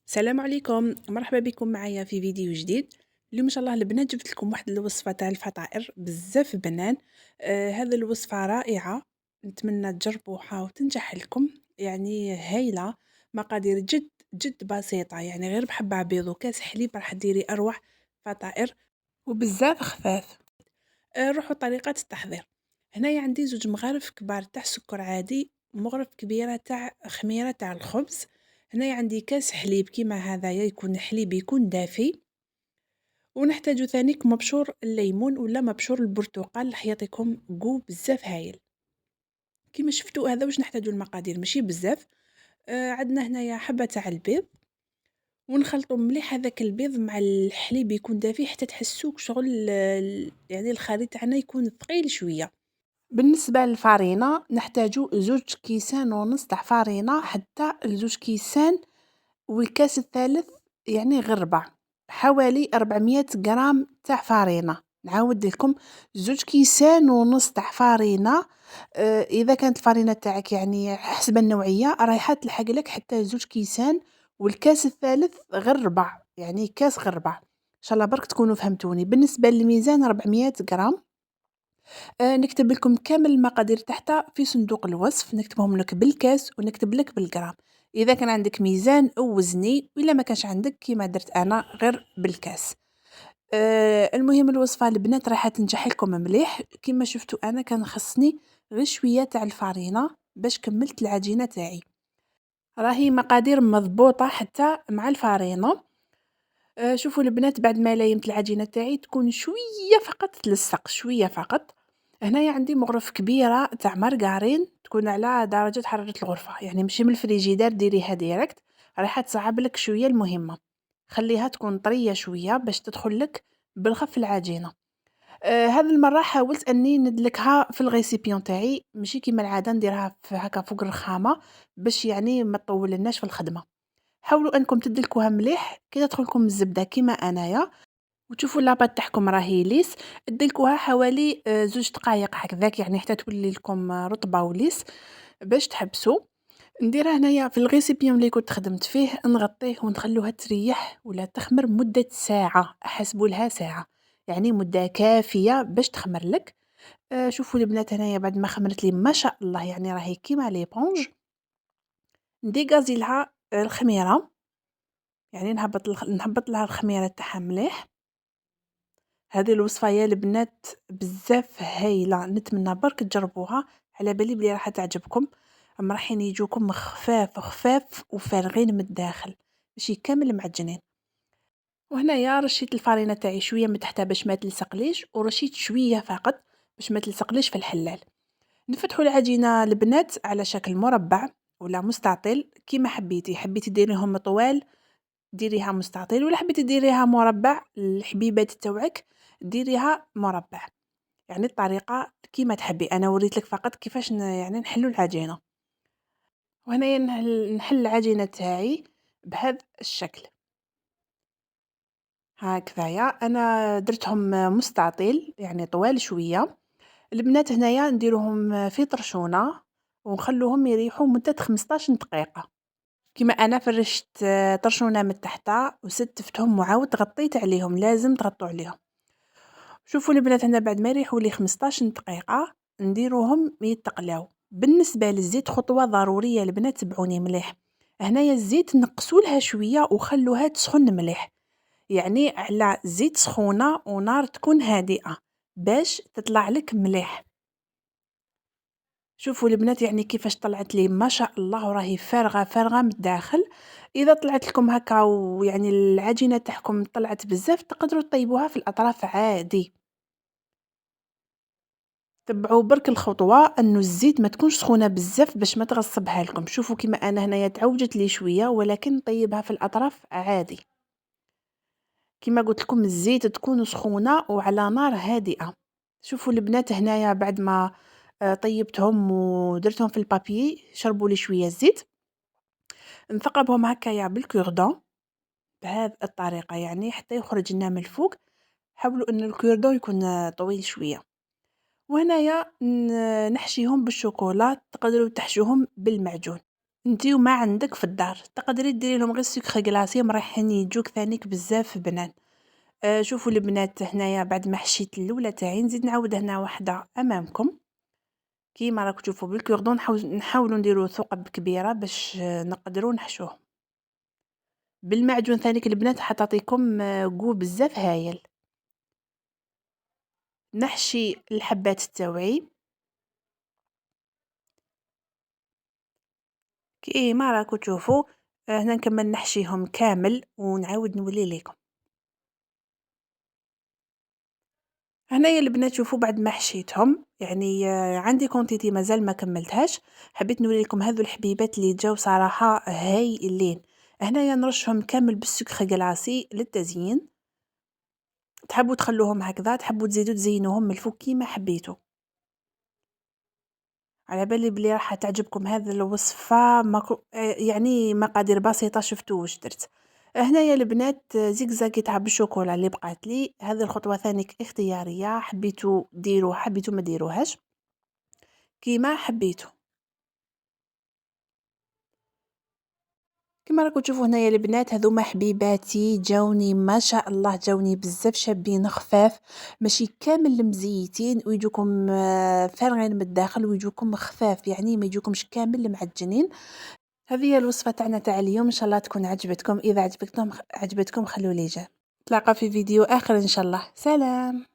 السلام عليكم، مرحبا بكم معايا في فيديو جديد. اليوم ان شاء الله البنات جبت لكم واحد الوصفه تاع الفطائر بزاف بنان. هذه الوصفه رائعه، نتمنى تجربوها وتنجح لكم. يعني هايله، مقادير جد جد بسيطه، يعني غير بحبه بيض وكاس حليب راح ديري اروع فطائر وبزاف خفاف. نروحوا طريقه التحضير. هنايا عندي زوج مغارف كبار تاع سكر عادي، مغرف كبيره تاع خميره تاع الخبز. هنايا عندي كاس حليب كيما هذايا، يكون حليب يكون دافي. ونحتاجو ثانيك مبشور الليمون ولا مبشور البرتقال راح يعطيكم جو بزاف هايل. كيما شفتوا هذا واش نحتاجو المقادير ماشي بزاف. عندنا هنايا حبه تاع البيض، ونخلطوا مليح هذاك البيض مع الحليب يكون دافي حتى تحسوك شغل يعني الخليط تاعنا يكون ثقيل شويه. بالنسبة للفرينة نحتاجو 2 كيسان ونص تاع فرينة حتى 2 كيسان، والكاس الثالث يعني غير ربع، حوالي 400 غرام تاع فرينة. نعاود لكم 2 كيسان ونص تاع فرينة. إذا كانت الفرينة تاعك يعني حسب النوعية رايحة تلحق لك حتى 2 كيسان، والكاس الثالث غير ربع، يعني كاس غير ربع. إن شاء الله برك تكونوا فهمتوني. بالنسبة للميزان 400 غرام. نكتب لكم كامل المقادير تحتها في صندوق الوصف، نكتبهم لك بالكاس ونكتب لك بالجرام. اذا كان عندك ميزان او وزني، ولا ما كانش عندك كيما درت انا غير بالكاس. المهم الوصفه البنات راح تنجح لكم مليح. كيما شفتوا انا كان خصني غير شويه تاع الفرينه باش كملت العجينه تاعي. راهي مقادير مضبوطه حتى مع الفرينه. شوفوا البنات، بعد ما ليمت العجينه تاعي تكون شويه فقط تلصق شويه فقط. هنايا عندي مغرف كبيره تاع مارغرين تكون على درجه حراره الغرفه، يعني ماشي من الفريجيدار ديريها ديريكت، راح تصعب لك شويه المهمه. خليها تكون طريه شويه باش تدخل لك بالخف العجينه. هذه المره حاولت اني ندلكها في الغيسيبيون تاعي، ماشي كيما العاده نديرها في هكا فوق الرخامه باش يعني ما تطولناش في الخدمه. حاولوا انكم تدلكوها مليح كي تدخلكم الزبده كيما انايا، وتشوفوا لاباط تاعكم راهي ليس. دلكوها حوالي 2 دقائق هكذاك، يعني حتى تولي لكم رطبه وليس باش تحبسوا. نديرها هنايا في الغيسيبيون اللي كنت خدمت فيه، نغطيه ونخلوها تريح ولا تخمر مده ساعه، احسبوا لها ساعه، يعني مده كافيه باش تخمر لك. شوفوا البنات هنايا بعد ما خمرت لي ما شاء الله، يعني راهي كيما ليبونج. نديغازي لها الخميره، يعني نهبط لها الخميره تاعها مليح. هذه الوصفه يا البنات بزاف هايله، نتمنى برك تجربوها، على بالي بلي راح تعجبكم. راحين يجوكم خفاف خفاف وفارغين من الداخل، ماشي كامل معجنين. وهنايا رشيت الفرينه تاعي شويه من تحتها باش ما تلصقليش، ورشيت شويه فقط باش ما تلصقليش في الحلال. نفتحوا العجينه البنات على شكل مربع ولا مستطيل كيما حبيتي. حبيتي ديريهم طوال ديريها مستطيل، ولا حبيتي ديريها مربع الحبيبات تاوعك ديريها مربع، يعني الطريقه كيما تحبي. انا وريت لك فقط كيفاش يعني نحلو العجينه. وهنايا نحل العجينه تاعي بهذا الشكل هكذايا. انا درتهم مستطيل يعني طوال شويه. البنات هنايا نديروهم في طرشونه ونخلوهم يريحوا مده 15 دقيقه. كيما انا فرشت طرشونه من تحت وستفتهم وعاود غطيت عليهم، لازم تغطوا عليهم. شوفوا البنات هنا بعد ما يريحوا لي 15 دقيقه نديروهم يتقلاو. بالنسبه للزيت خطوه ضروريه البنات، تبعوني مليح. هنايا الزيت نقصوا لها شويه وخلوها تسخن مليح، يعني على زيت سخونه ونار تكون هادئه باش تطلع لك مليح. شوفوا البنات يعني كيفاش طلعت لي ما شاء الله، وراهي فارغه فارغه من الداخل. اذا طلعت لكم هكا ويعني العجينه تاعكم طلعت بزاف، تقدروا طيبوها في الاطراف عادي. تبعوا برك الخطوه انه الزيت ما تكونش سخونه بزاف باش ما تغصبها لكم. شوفوا كيما انا هنايا تعوجت لي شويه، ولكن طيبها في الاطراف عادي. كيما قلت لكم الزيت تكون سخونه وعلى نار هادئه. شوفوا البنات هنايا بعد ما طيبتهم ودرتهم في البابي شربوا لي شويه الزيت. نثقبهم هكايا بالكوردون بهذه الطريقه، يعني حتى يخرج لنا من الفوق. حاولوا ان الكوردون يكون طويل شويه. وهنايا نحشيهم بالشوكولا، تقدروا تحشوهم بالمعجون انتي وما عندك في الدار تقدري ديري لهم غير سكر كلاصي مريحين يجوك ثانيك بزاف بنان. شوفوا البنات هنايا بعد ما حشيت الاولى تاعي نزيد نعاود هنا واحده امامكم كيما راكم تشوفوا بالكوردون نحاولوا نديروا ثقب كبيره باش نقدروا نحشوه بالمعجون ثانيك البنات حتعطيكم جو بزاف هايل. نحشي الحبات تاوعي كيما راكم تشوفوا. هنا نكمل نحشيهم كامل ونعاود نولي لكم. هنايا البنات شوفوا بعد ما حشيتهم يعني عندي كونتيتي مازال ما كملتهاش. حبيت نوري لكم هذو الحبيبات اللي جاو صراحه هايلين. هنايا نرشهم كامل بالسكر غلاصي للتزيين. تحبوا تخلوهم هكذا تحبوا تزيدوا تزينوهم من الفوق كيما حبيتوا. على بالي بلي راح تعجبكم هذه الوصفه يعني مقادير بسيطه شفتوا واش درت. هنايا البنات زيكزاكي تاع بالشوكولا اللي بقات لي هذه الخطوه ثانيك اختياريه حبيتوا ديروا حبيتوا ما ديروهاش كيما حبيتوا. كما راكم تشوفوا هنايا البنات هذوما حبيباتي جاوني ما شاء الله جاوني بزاف شابين خفاف ماشي كامل مزيتين ويجوكم فارغين من الداخل ويجوكم خفاف يعني ما يجوكمش كامل معجنين. هذه هي الوصفة تاعنا تاع اليوم ان شاء الله تكون عجبتكم. اذا عجبتكم خلوا لي جيم. نتلاقى في فيديو اخر ان شاء الله. سلام.